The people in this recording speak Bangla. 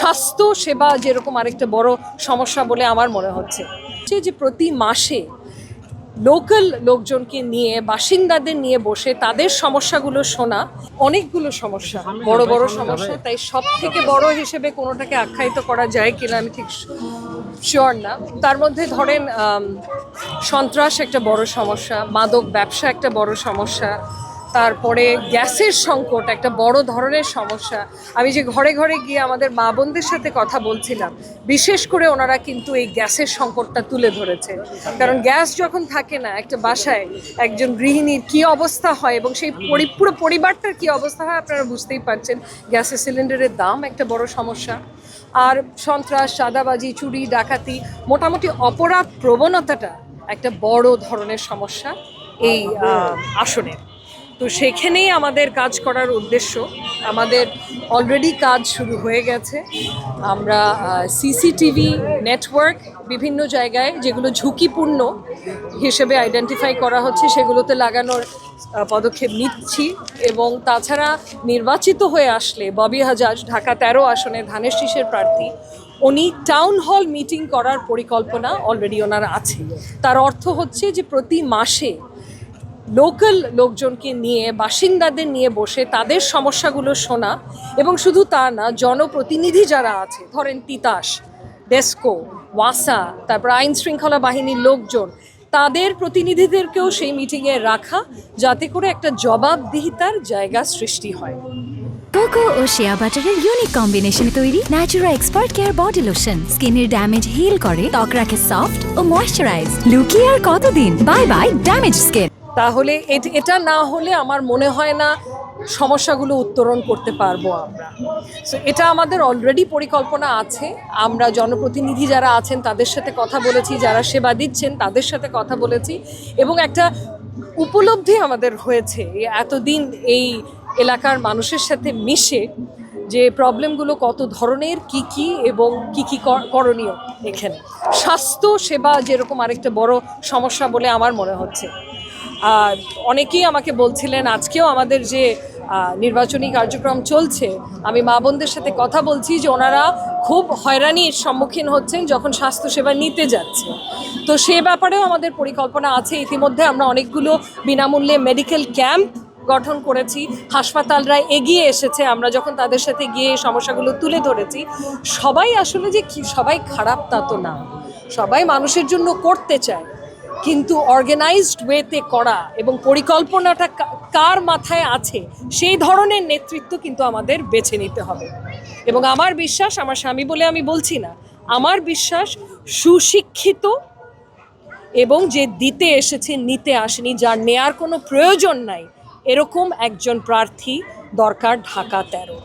স্বাস্থ্য সেবা যেরকম আরেকটা বড় সমস্যা বলে আমার মনে হচ্ছে যে প্রতি মাসে লোকাল লোকজনকে নিয়ে বাসিন্দাদের নিয়ে বসে তাদের সমস্যাগুলো শোনা, অনেকগুলো সমস্যা, বড় বড় সমস্যা, তাই সব থেকে বড় হিসেবে কোনোটাকে আখ্যায়িত করা যায় কিনা আমি ঠিক শিওর না। তার মধ্যে ধরেন সন্ত্রাস একটা বড় সমস্যা, মাদক ব্যবসা একটা বড় সমস্যা, তারপরে গ্যাসের সংকট একটা বড় ধরনের সমস্যা। আমি যে ঘরে ঘরে গিয়ে আমাদের মা বোনদের সাথে কথা বলছিলাম, বিশেষ করে ওনারা কিন্তু এই গ্যাসের সংকটটা তুলে ধরেছে। কারণ গ্যাস যখন থাকে না একটা বাসায়, একজন গৃহিণীর কী অবস্থা হয় এবং সেই পুরো পরিবারটার কী অবস্থা হয় আপনারা বুঝতেই পারছেন। গ্যাসের সিলিন্ডারের দাম একটা বড় সমস্যা, আর সন্ত্রাস, চাঁদাবাজি, চুরি, ডাকাতি, মোটামুটি অপরাধ প্রবণতাটা একটা বড় ধরনের সমস্যা এই আসনে। তো সেখানেই আমাদের কাজ করার উদ্দেশ্য। আমাদের অলরেডি কাজ শুরু হয়ে গেছে। আমরা সিসিটিভি নেটওয়ার্ক বিভিন্ন জায়গায় যেগুলো ঝুঁকিপূর্ণ হিসেবে আইডেন্টিফাই করা হচ্ছে সেগুলোতে লাগানোর পদক্ষেপ নিচ্ছি। এবং তাছাড়া নির্বাচিত হয়ে আসলে ববি হাজাজ ঢাকা 13 আসনে ধানের শীষের প্রার্থী, উনি টাউন হল মিটিং করার পরিকল্পনা অলরেডি ওনার আছে। তার অর্থ হচ্ছে যে প্রতি মাসে লোকাল লোকজনকে নিয়ে বাসিন্দাদের নিয়ে বসে তাদের সমস্যাগুলো শোনা, এবং শুধু তা না, জনপ্রতিনিধি যারা আছে, ধরেন তিতাস, ডেস্কো, ওয়াসা, তারপর আইন শৃঙ্খলা বাহিনীর লোকজন, তাদের প্রতিনিধিদেরকেও সেই মিটিংয়ে রাখা, যাতে করে একটা জবাবদিহিতার জায়গা সৃষ্টি হয়। কোকো ও শিয়া বাটারের ইউনিক কম্বিনেশনে তৈরি Natura expert care body lotion স্কিনের ড্যামেজ হিল করে, ত্বক রাখে সফট ও ময়েশ্চারাইজ। লুকিয়ে আর কতদিন, বাই বাই ড্যামেজ স্কিন। তাহলে এটা না হলে আমার মনে হয় না সমস্যাগুলো উত্তরণ করতে পারবো আমরা। সো এটা আমাদের অলরেডি পরিকল্পনা আছে। আমরা জনপ্রতিনিধি যারা আছেন তাদের সাথে কথা বলেছি, যারা সেবা দিচ্ছেন তাদের সাথে কথা বলেছি, এবং একটা উপলব্ধি আমাদের হয়েছে এতদিন এই এলাকার মানুষের সাথে মিশে যে প্রবলেমগুলো কত ধরনের, কি এবং কি করণীয়। এখানে স্বাস্থ্য সেবা যেরকম আরেকটা বড় সমস্যা বলে আমার মনে হচ্ছে। আর অনেকেই আমাকে বলছিলেন, আজকেও আমাদের যে নির্বাচনী কার্যক্রম চলছে, আমি মা বোনদের সাথে কথা বলছি যে ওনারা খুব হয়রানির সম্মুখীন হচ্ছেন যখন স্বাস্থ্যসেবা নিতে যাচ্ছে। তো সে ব্যাপারেও আমাদের পরিকল্পনা আছে। ইতিমধ্যে আমরা অনেকগুলো বিনামূল্যে মেডিকেল ক্যাম্প গঠন করেছি, হাসপাতালরা এগিয়ে এসেছে। আমরা যখন তাদের সাথে গিয়ে সমস্যাগুলো তুলে ধরেছি, সবাই আসলে যে সবাই খারাপ তা তো না, সবাই মানুষের জন্য করতে চায়, কিন্তু অর্গানাইজড ওয়েতে করা এবং পরিকল্পনাটা কার মাথায় আছে সেই ধরনের নেতৃত্ব কিন্তু আমাদের বেছে নিতে হবে। এবং আমার বিশ্বাস, আমার স্বামী বলে আমি বলছি না, আমার বিশ্বাস সুশিক্ষিত এবং যে দিতে এসেছে নিতে আসেনি, যার নেয়ার কোনো প্রয়োজন নাই, এরকম একজন প্রার্থী দরকার ঢাকা 13।